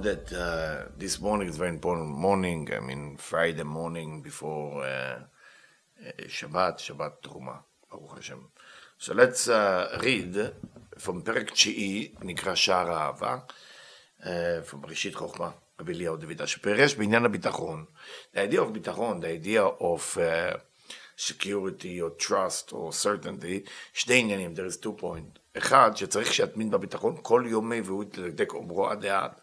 that this morning is a very important morning. I mean, Friday morning before Shabbat Truma, Baruch Hashem. So let's read from פרק 9, נקרא שער האהבה, from Reshit Chokhmah, Rabbi Eliyahu de Vidas, שפירש בעניין הביטחון. The idea of ביטחון, the idea of security or trust or certainty, שני עניינים, there is 2 points. אחד, שצריך שיתמיד בביטחון כל יומי והוא יתלדק אומרו עד העד.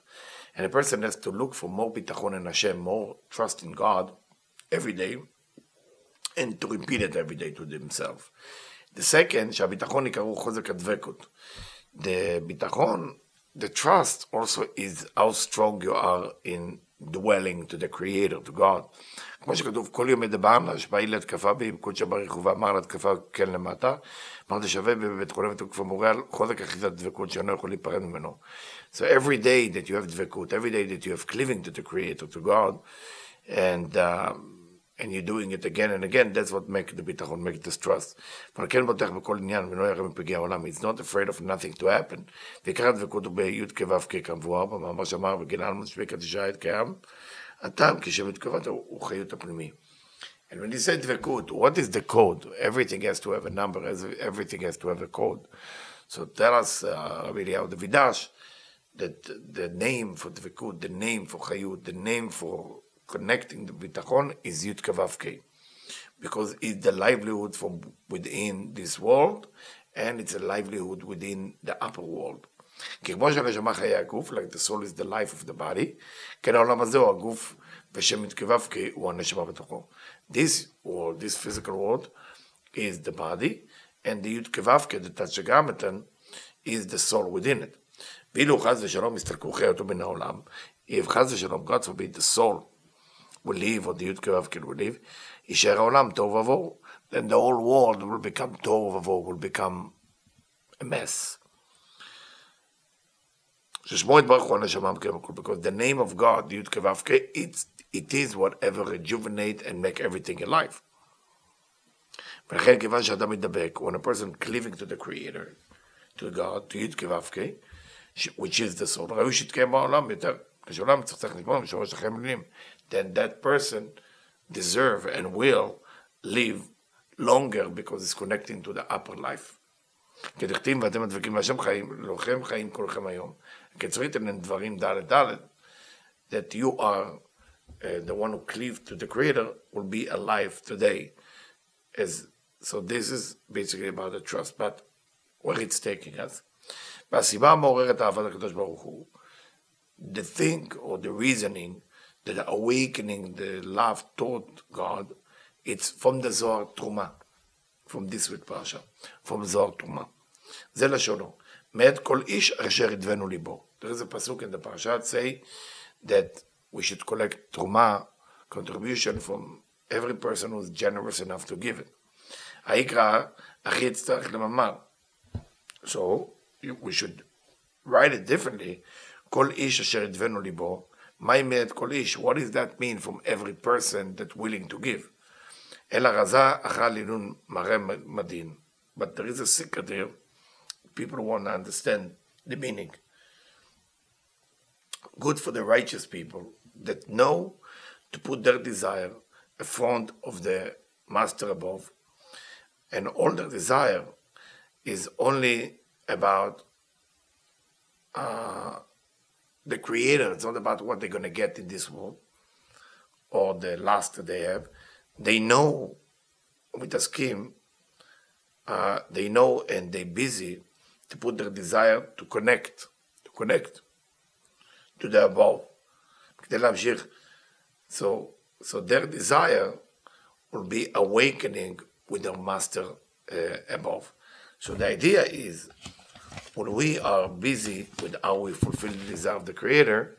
And a person has to look for more ביטחון in Hashem, more trust in God every day, and to repeat it every day to himself. The second, שהביטחון יקראו חוזק הדבקות. The ביטחון, the trust also is how strong you are in dwelling to the Creator, to God. כמו שכתוב, כל יום מדברנה, שבאי להתקפה בי, קודש בריך הוא ואמר להתקפה כן למטה, אמרתי שווה בבית חולם ותוקף המורה על חוזק אחיזת דבקות שאינו יכול להיפרד ממנו. So every day that you have דבקות, every day that you have cleaving to the Creator, to God, and you're doing it again and again, that's what makes the ביטחון, makes this trust. אבל כן בוטח בכל עניין, ולא ירא מפגעי העולם. It's not afraid of nothing to happen. ועיקר הדבקות הוא בי' כו' כמבואר, במאמר שאמר, וגיל אלמון שווה קדישה את קיים, הטעם כשמתכוון הוא חיות הפנימי. And when you say דבקות, what is the code? Everything has to have a number, everything has to have a code. So tell us, Rabbi Eliyahu de Vidas, that the name for דבקות, the name for חיות, the name for connecting the ביטחון is י' כו' כ'. Because it's the livelihood from within this world, and it's a livelihood within the upper world. כי כמו שהנשמה חיי הגוף, like the soul is the life of the body, כן העולם הזה הוא הגוף, ושם מתכוון כי הוא הנשמה בתוכו. This world, this physical world, is the body, and the י' כו' כ', the tetragrammaton, is the soul within it. ואילו חס ושלום מסתלקו חיותו מן העולם, if חס ושלום, God forbid, the soul will leave, or the י' כו' כ' will leave, יישאר העולם תוהו ובוהו, then the whole world will become תוהו ובוהו, will become a mess. ששמו יתברך הוא הנשמה מקיים הכל, because the name of God, י' כו' כ', it is whatever rejuvenate and make everything alive. ולכן כיוון שאדם מתדבק, when a person cleaving to the Creator, to God, to י' כו' כ', which is the soul, ראוי שיתקיים בעולם יותר, כשעולם צריך לגמור משורש החיים מילים, then that person deserve and will live longer because it's connecting to the upper life. כדכתיב ואתם הדבקים להשם חיים, לכם חיים כולכם היום. כצריתם הם דברים ד' that you are the one who cleave to the Creator will be alive today. So this is basically about the trust, but where it's taking us. והסיבה המעוררת אהבת הקדוש ברוך הוא, the thing or the reasoning that awakening the love toward God, it's from the Zohar Truma, from this week Parasha, from Zohar Truma. זה לשונו, מאת כל איש אשר ידבנו ליבו. There is a pasuk in the Parasha say that we should collect Truma, contribution from every person who is generous enough to give it. היקרא, אחי יצטרך למאמר. So, we should write it differently. כל איש אשר ידבנו ליבו, מהי מאת כל איש? What does that mean from every person that's willing to give? אלא רזה אכל לינון מראה מדין. But there is a secret here. People want to understand the meaning. Good for the righteous people that know to put their desire in front of the master above. And all their desire is only about the Creator. It's not about what they're going to get in this world or the lust that they have. They know with a scheme, they know and they're busy to put their desire to connect to the above. So their desire will be awakening with their master above. So the idea is, when we are busy with how we fulfill the desire of the Creator,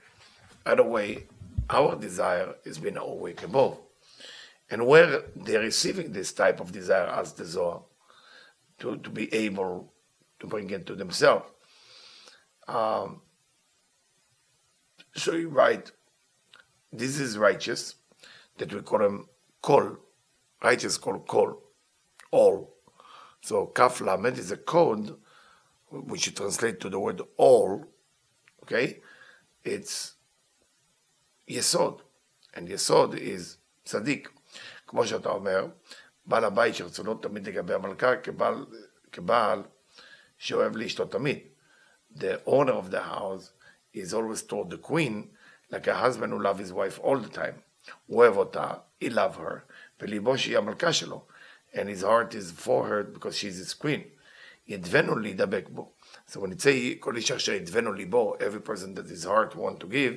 either way, our desire is being awake above. And where they're receiving this type of desire as the Zohar, to be able to bring it to themselves. So you write, this is righteous, that we call them kol. Righteous called kol, all. So kaf lamed is a code which you translate to the word all, okay? It's יסוד. And יסוד is צדיק. כמו שאתה אומר, בעל הבית שרצונו תמיד לגבי המלכה כבעל שאוהב לאשתו תמיד. The owner of the house is always toward the queen like a husband who loves his wife all the time. הוא אוהב אותה, he love her, וליבו שהיא המלכה שלו. And his heart is for her because she's his queen. ידבנו להידבק בו. So when it say, כל אישה שידבנו ליבו, every person that his heart want to give,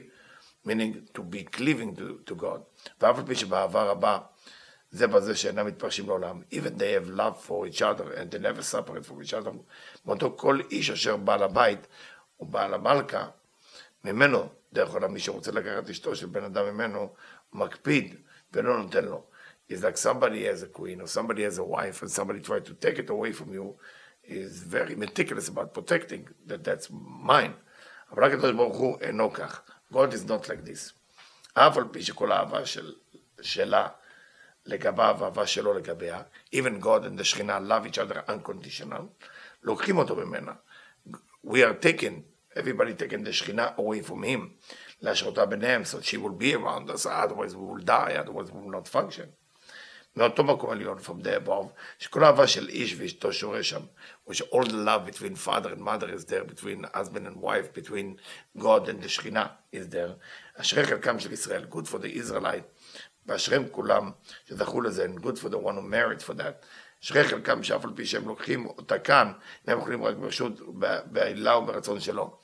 meaning to be cleaving to God. ואף על פי שבאהבה רבה, זה בזה שאינם מתפרשים לעולם. Even they have love for each other and they never separate from each other. מאותו כל איש אשר בעל הבית ובעל המלכה, ממנו, דרך עולם מי שרוצה לקחת אשתו של בן אדם ממנו, הוא מקפיד ולא נותן לו. It's like somebody has a queen or somebody has a wife and somebody tries to take it away from you, is very meticulous about protecting that's mine. אבל רק הקדוש ברוך הוא אינו כך. God is not like this. אף על פי שכל האהבה שלה לגביו והאהבה שלו לגביה, even God and the שכינה love each other unconditional, לוקחים אותו ממנה. We are taking, everybody taking the שכינה away from him, להשאותה ביניהם, so she will be around us, otherwise we will die, otherwise we will not function. מאותו מקום עליון, from the above, שכל האהבה של איש ואשתו שורה שם, which all the love between father and mother is there, between husband and wife, between God and the שכינה is there. אשרי חלקם של ישראל, good for the Israelite, ואשריהם כולם שזכו לזה, and good for the one who merit for that. אשרי חלקם שאף על פי שהם לוקחים אותה כאן, הם יכולים רק ברשות, בעילה וברצון שלו.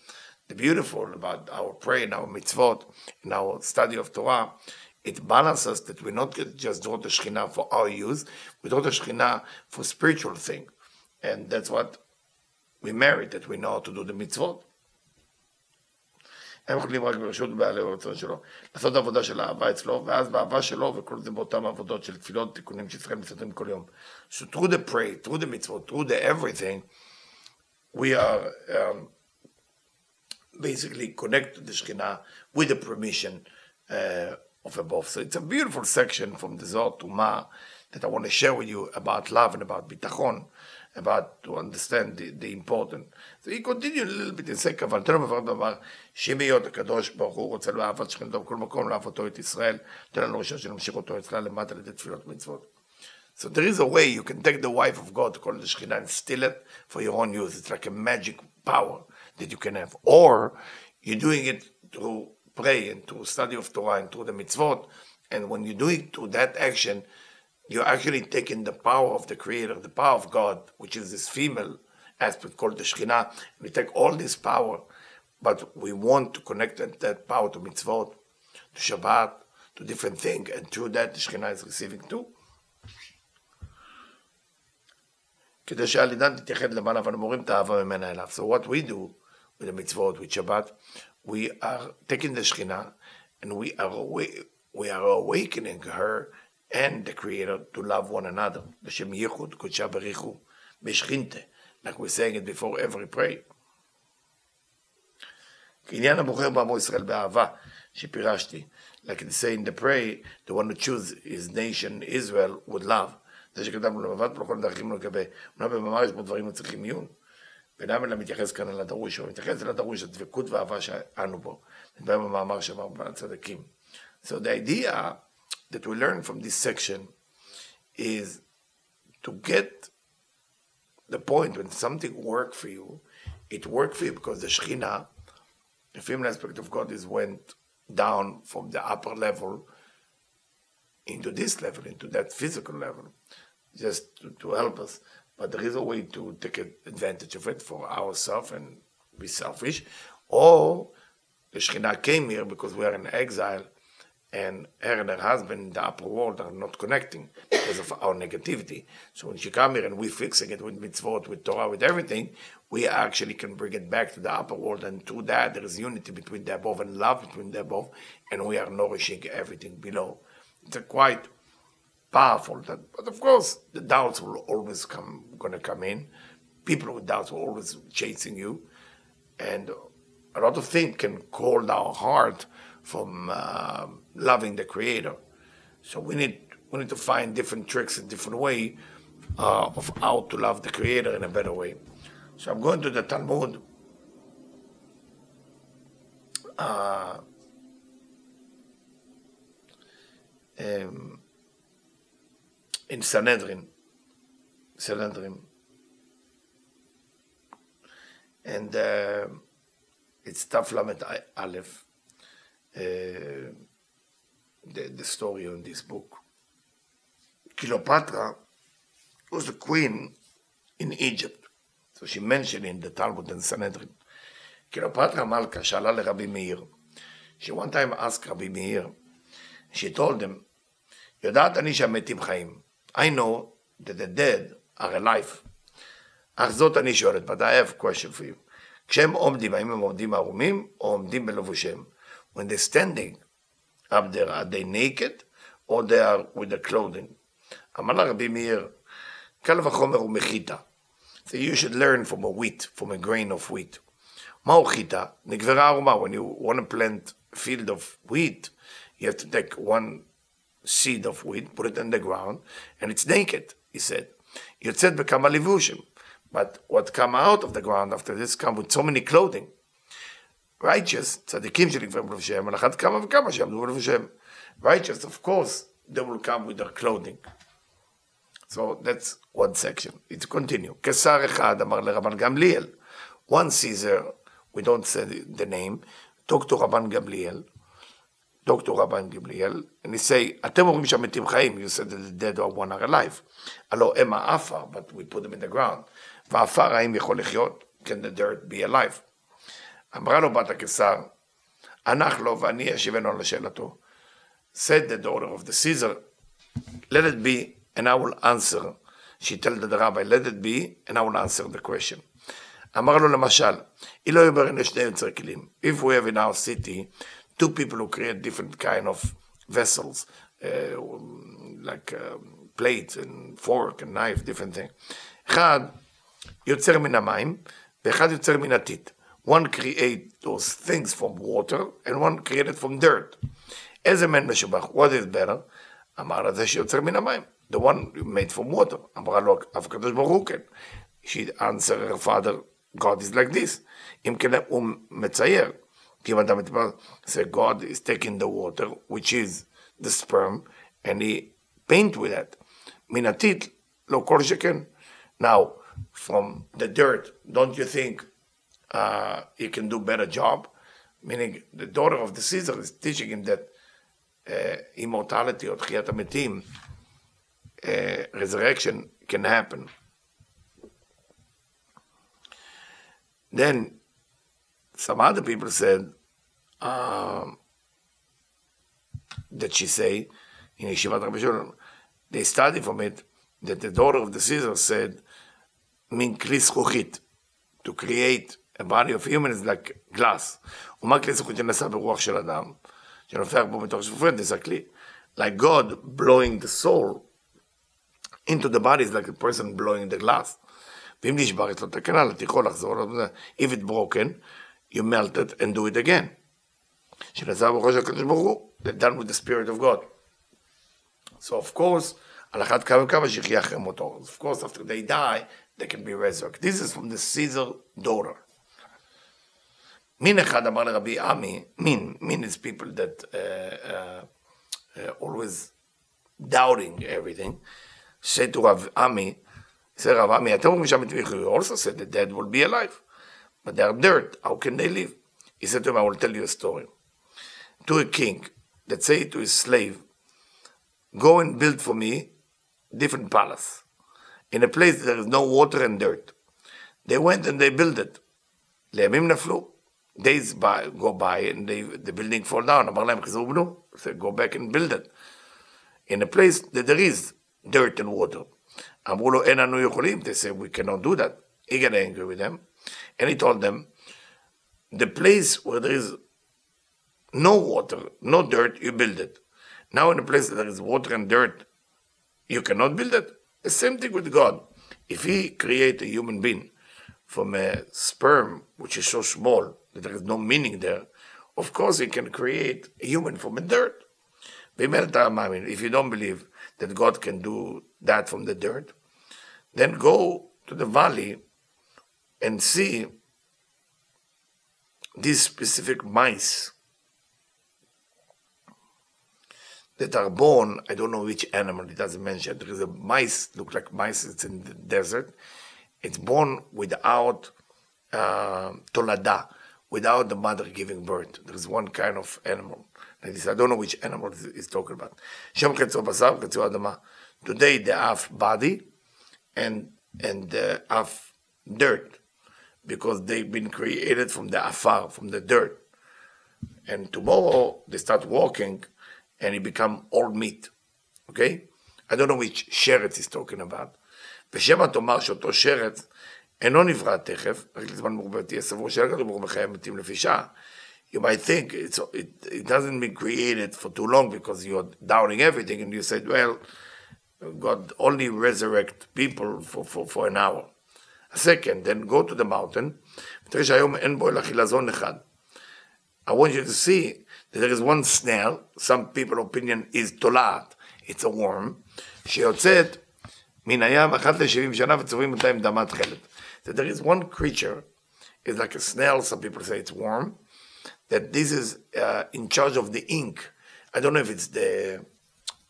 The beautiful about our prayer and our mitzvot, and our study of Torah, it balances that we not just draw the Shekhinah for our use, we draw the Shekhinah for spiritual thing. And that's what we merit, that we know how to do the mitzvot. הם יכולים רק ברשות בעלי הרצון שלו, לעשות עבודה של האהבה אצלו, ואז באהבה שלו, וכל זה באותם עבודות של תפילות, תיקונים שישראל מסתתרים כל יום. So through the prayer, through the mitzvot, through the everything, we are basically connected to the Shekhinah with the permission of above. So it's a beautiful section from the Zohar to Ma that I want to share with you about love and about bitachon, about to understand the important. So he continued a little bit in second, אבל תן לו בפרד דבר, שאם היות הקדוש ברוך הוא רוצה לאהבת שכנתו בכל מקום, לאהבתו את ישראל, תן לנו ראשון שנמשיך אותו אצלה למטה לידי תפילות מצוות. So there is a way you can take the wife of God, call it the Shekhinah, and steal it for your own use. It's like a magic power that you can have. Or you're doing it through pray and through study of Torah and through the mitzvot, and when you do it through that action, you're actually taking the power of the Creator, the power of God, which is this female aspect called the Shekhinah. We take all this power, but we want to connect that power to mitzvot, to Shabbat, to different things, and through that the Shekhinah is receiving too. כדי שהלידן תתייחד למעלה ונמורים את האהבה ממנה אליו. So what we do with the mitzvot, with Shabbat, we are taking the Shekhinah and we are awakening her and the Creator to love one another. L'shem yichud kodsha berichu b'shchinte, like we're saying it before every prayer. כעניין הבוחר בעמו ישראל באהבה, שפירשתי, like they say in the prayer, the one who choose his nation Israel with love. זה שכתבנו למבט פה לכל דרכים לגבי, אמנם במאמר יש בו דברים מצריכים עיון, ואינם אלא מתייחס כאן אל הדרוש, הוא מתייחס אל הדרוש, הדבקות ואהבה שאנו בו, נדבר במאמר שאמר בצדקים. So the idea that we learn from this section is to get the point when something work for you, it worked for you because the Shekhinah, the female aspect of God, is went down from the upper level into this level, into that physical level, just to help us. But there is a way to take advantage of it for ourselves and be selfish. Or the Shekhinah came here because we are in exile, and her and her husband in the upper world are not connecting because of our negativity. So when she come here and we fixing it with mitzvot, with Torah, with everything, we actually can bring it back to the upper world, and through that there is unity between the above and love between the above, and we are nourishing everything below. It's a quite powerful, but of course the doubts will always gonna come in. People with doubts will always chasing you, and a lot of things can hold our heart from loving the Creator. So we need to find different tricks and different way of how to love the Creator in a better way. So I'm going to the Talmud. in Sanhedrin, and it's Taf Lamed Aleph, the story in this book. Cleopatra was a queen in Egypt, so she mentioned in the Talmud and Sanhedrin. Cleopatra Malka שאלה לרבי מאיר. She one time asked Rabbi Meir, she told him, יודעת אני שהמתים חיים. I know that the dead are alive. אך זאת אני שואלת, but I have a question for you. כשהם עומדים, האם הם עומדים ערומים או עומדים בלבושיהם? When they're standing up there, are they naked or they are with the clothing? אמר לה רבי מאיר, קל וחומר הוא מחיטה. So you should learn from a wheat, from a grain of wheat. מהו חיטה? נגברה ערומה. When you want to plant a field of wheat, you have to take one seed of wheat, put it in the ground, and it's naked, he said. יוצאת בכמה לבושים. But what come out of the ground after this come with so many clothing. Righteous, צדיקים שנקראים בלבושיהם, על אחת כמה וכמה שיעמדו בלבושיהם. Righteous, of course, they will come with their clothing. So that's one section. It's continue. קיסר אחד אמר לרבן גמליאל. One Caesar, we don't say the name, talk to Rabban Gamliel, and he say, אתם אומרים שהמתים חיים, you said that the dead are one are alive. הלא הם האפר, but we put them in the ground. והאפר האם יכול לחיות? Can the dirt be alive? אמרה לו בת הקיסר, הנח לו ואני אשיבנו על שאלתו. Said the daughter of the Caesar, let it be, and I will answer. She told the rabbi, let it be, and I will answer the question. אמר לו למשל, אילו היו ברנה שני יוצרי כלים. If we have in our city, two people who create different kind of vessels, like plates and fork and knife, different thing. אחד יוצר מן המים, ואחד יוצר מן הטיט. One create those things from water, and one created from dirt. איזה מן משובח? What is better? אמר לה זה שיוצר מן המים. The one made from water. אמרה לו, אף הקדוש ברוך הוא כן. She answered her father, God is like this. אם כן הוא מצייר. כי אם אדם מתפלל, say God is taking the water, which is the sperm, and he paint with that. מן הטיט, לא כל שכן. Now, from the dirt, don't you think he can do better job? Meaning, the daughter of the Caesar is teaching him that immortality or תחיית המתים, resurrection can happen. Then some other people said that she say in Yeshivat Rabbi Shulman, they study from it that the daughter of the Caesar said min kli zchuchit, to create a body of human is like glass. ומה כלי זכוכית שנעשה ברוח של אדם, שנופח בו מתוך שפופרת, זה הכלי. Like God blowing the soul into the body is like a person blowing the glass. ואם נשבר את לו תקנה, לתיכול לחזור, if it's broken, you melt it and do it again. שנעשה ברוח של הקדוש ברוך הוא, they're done with the spirit of God. So of course, על אחת כמה וכמה שיחיה אחרי מותו. Of course, after they die, they can be resurrected. This is from the Caesar daughter. מין אחד אמר לרבי עמי, מין is people that always doubting everything, said to Rav Ami, said Rav Ami, אתם אומרים שהמתים יחיו, also said the dead will be alive, but they are dirt, how can they live? He said to him, I will tell you a story. To a king that say to his slave, go and build for me different palace in a place there is no water and dirt. They went and they built it. לימים נפלו. Days go by and the building fall down. אמר להם, חזרו בנו. So go back and build it. In a place that there is dirt and water. אמרו לו, אין אנו יכולים. They said, we cannot do that. He got angry with them. And he told them, the place where there is no water, no dirt, you build it. Now in a place that there is water and dirt, you cannot build it. The same thing with God. If he create a human being from a sperm, which is so small that there is no meaning there, of course he can create a human from a dirt. If you don't believe that God can do that from the dirt, then go to the valley and see these specific mice that are born, I don't know which animal, it doesn't mention. There is a mice, look like mice, it's in the desert. It's born without tolada, without the mother giving birth. There is one kind of animal like this. I don't know which animal he's talking about. Shem chetzo basar, chetzo adama. Today they have body and have dirt, because they've been created from the afar, from the dirt. And tomorrow they start walking and it become all meat. Okay? I don't know which sheretz he's talking about. ושמא תאמר שאותו שרץ אינו נברא תכף, רק לזמן מרובה תהיה סבור שאין כדור בחיי המתים לפי שעה. You might think it doesn't been created for too long because you're doubting everything, and you said, well, God only resurrect people for an hour. A second, then go to the mountain. I want you to see that there is one snail, some people's opinion is tola'at, it's a worm, שיוצאת מן הים אחת ל-70 שנה וצוברים אותה עם דמת חלד. So there is one creature, it's like a snail, some people say it's worm, that this is in charge of the ink. I don't know if it's the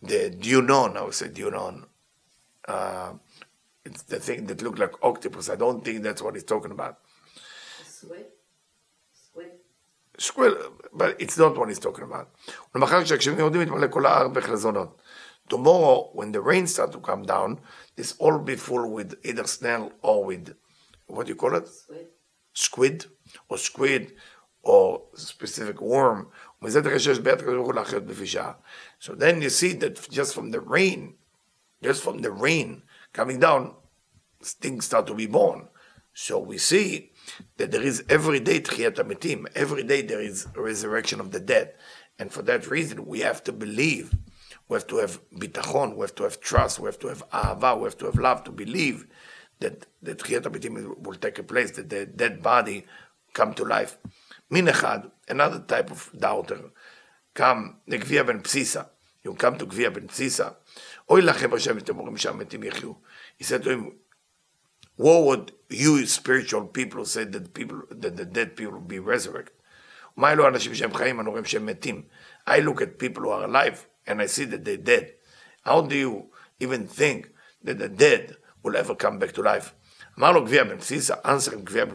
dunon, I would say dunon. It's the thing that looks like octopus. I don't think that's what he's talking about. Squid, but it's not what he's talking about. Tomorrow, when the rain starts to come down, this all be full with either snail or with, what do you call it? Squid or specific worm. So then you see that just from the rain coming down, things start to be born. So we see that there is every day tchiyat hametim. Every day there is a resurrection of the dead. And for that reason, we have to believe. We have to have bitachon. We have to have trust. We have to have ahava. We have to have love to believe that the tchiyat hametim will take place, that the dead body come to life. Min echad, another type of doubter, come legvia ben psisa. You come to Gvia ben psisa. Oy lachem Hashem v'temorim shametim yechyu. He said to him, woe would you spiritual people who say that the dead people will be resurrected. I look at people who are alive and I see that they're dead. How do you even think that the dead will ever come back to life? Answer him, Gvia ben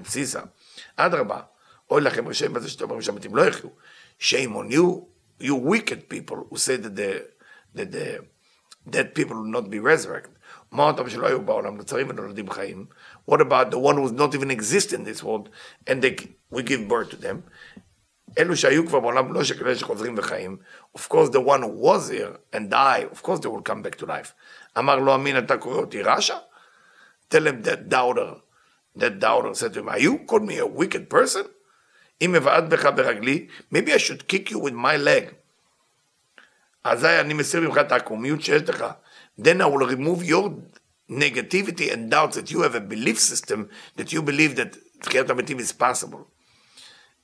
psisa. Adraba, oy lachem Hashem v'temorim shametim lo yechyu. Shame on you, you wicked people who say that the dead people will not be resurrected. What about the one who does not even exist in this world and we give birth to them? Of course, the one who was here and died, of course they will come back to life. Tell him that doubter said to him, are you calling me a wicked person? Maybe I should kick you with my leg. Then I will remove your negativity and doubts that you have a belief system that you believe that tchiyat hametim is possible.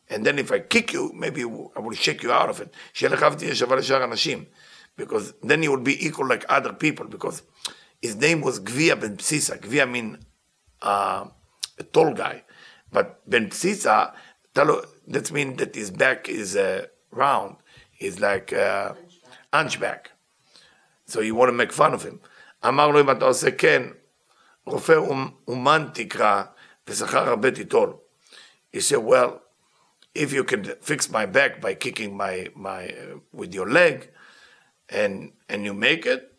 And then if I kick you, maybe I will shake you out of it. Because then you will be equal like other people. Because his name was Gvia ben Psisa. Gvia means a tall guy. But ben Psisa, that means that his back is round. He's like hunchback. So you want to make fun of him. אמר לו, אם אתה עושה כן, רופא אומן תקרא, ושכר הרבה תיטול. He said, well, if you can fix my back by kicking my with your leg, and you make it,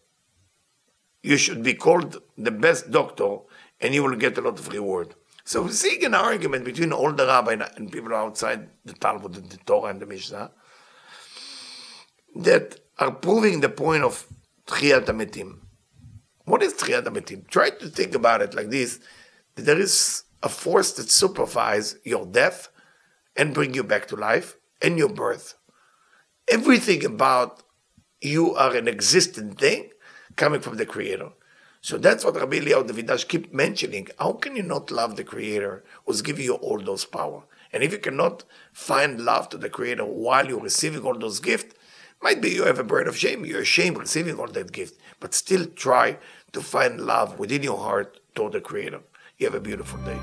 you should be called the best doctor, and you will get a lot of reward. So we're seeing an argument between all the rabbi and people outside the Talmud, the Torah, and the Mishnah, that are proving the point of tchiyat hametim. What is tchiyat hametim? Try to think about it like this, that there is a force that supervises your death and bring you back to life and your birth. Everything about you are an existent thing coming from the Creator. So that's what Rabbi Eliyahu de Vidas keep mentioning. How can you not love the Creator who's giving you all those power? And if you cannot find love to the Creator while you're receiving all those gifts, might be you have a burden of shame. You're ashamed receiving all that gift. But still try to find love within your heart toward the Creator. You have a beautiful day.